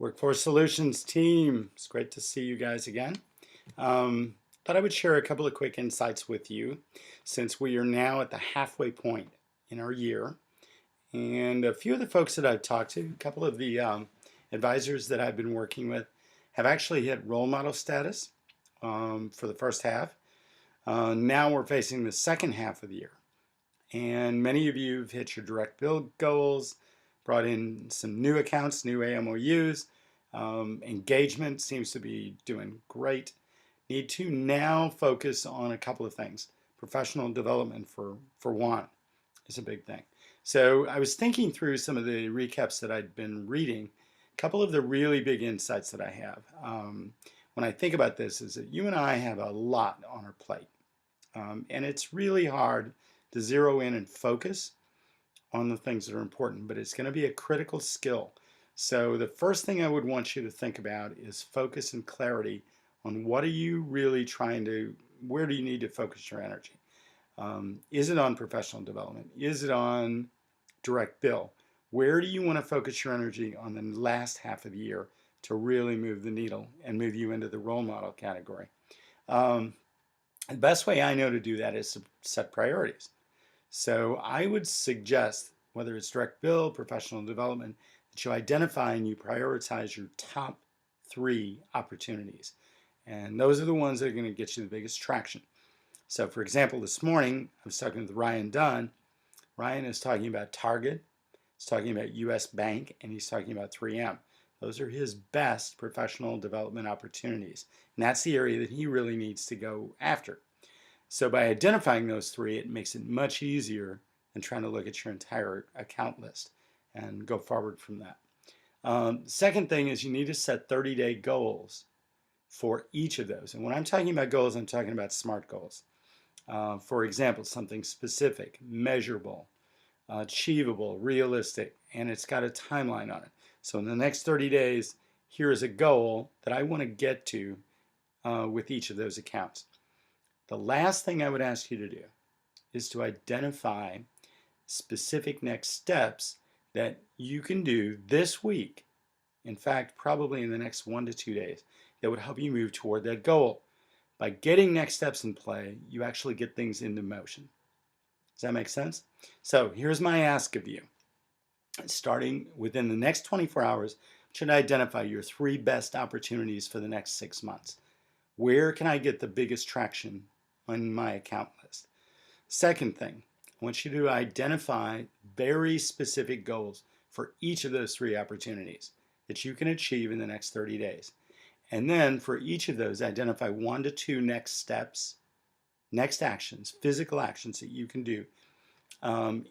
Workforce Solutions team, it's great to see you guys again. Thought I would share a couple of quick insights with you since we are now at the halfway point in our year. And a few of the folks that I've talked to, a couple of the advisors that I've been working with have actually hit role model status for the first half. Now we're facing the second half of the year. And many of you have hit your direct bill goals, brought in some new accounts, new AMOUs. Engagement seems to be doing great. Need to now focus on a couple of things. Professional development for one is a big thing. So I was thinking through some of the recaps that I'd been reading. A couple of the really big insights that I have when I think about this is that you and I have a lot on our plate. And it's really hard to zero in and focus on the things that are important, but it's going to be a critical skill. So the first thing I would want you to think about is focus and clarity on what are you really trying to, where do you need to focus your energy? Is it on professional development? Is it on direct bill? Where do you want to focus your energy on the last half of the year to really move the needle and move you into the role model category? The best way I know to do that is to set priorities. So I would suggest, whether it's direct bill, professional development, that you identify and you prioritize your top 3 opportunities. And those are the ones that are going to get you the biggest traction. So for example, this morning, I was talking with Ryan Dunn. Ryan is talking about Target, he's talking about US Bank, and he's talking about 3M. Those are his best professional development opportunities. And that's the area that he really needs to go after. So by identifying those 3, it makes it much easier than trying to look at your entire account list and go forward from that. Second thing is you need to set 30-day goals for each of those. And when I'm talking about goals, I'm talking about SMART goals. For example, something specific, measurable, achievable, realistic, and it's got a timeline on it. So in the next 30 days, here is a goal that I want to get to with each of those accounts. The last thing I would ask you to do is to identify specific next steps that you can do this week, in fact, probably in the next 1 to 2 days, that would help you move toward that goal. By getting next steps in play, you actually get things into motion. Does that make sense? So here's my ask of you. Starting within the next 24 hours, you should identify your 3 best opportunities for the next 6 months. Where can I get the biggest traction on my account list? Second thing, I want you to identify very specific goals for each of those 3 opportunities that you can achieve in the next 30 days. And then for each of those, identify 1 to 2 next steps, next actions, physical actions that you can do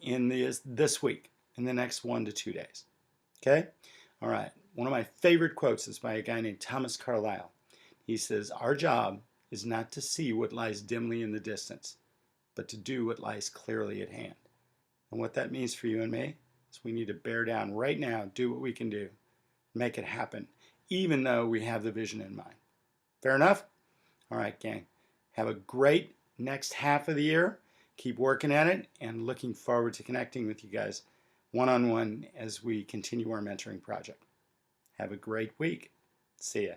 in this week, in the next 1 to 2 days. Okay? All right. One of my favorite quotes is by a guy named Thomas Carlyle. He says, "Our job is not to see what lies dimly in the distance, but to do what lies clearly at hand." And what that means for you and me is we need to bear down right now, do what we can do, make it happen, even though we have the vision in mind. Fair enough? All right, gang. Have a great next half of the year. Keep working at it and looking forward to connecting with you guys one-on-one as we continue our mentoring project. Have a great week. See ya.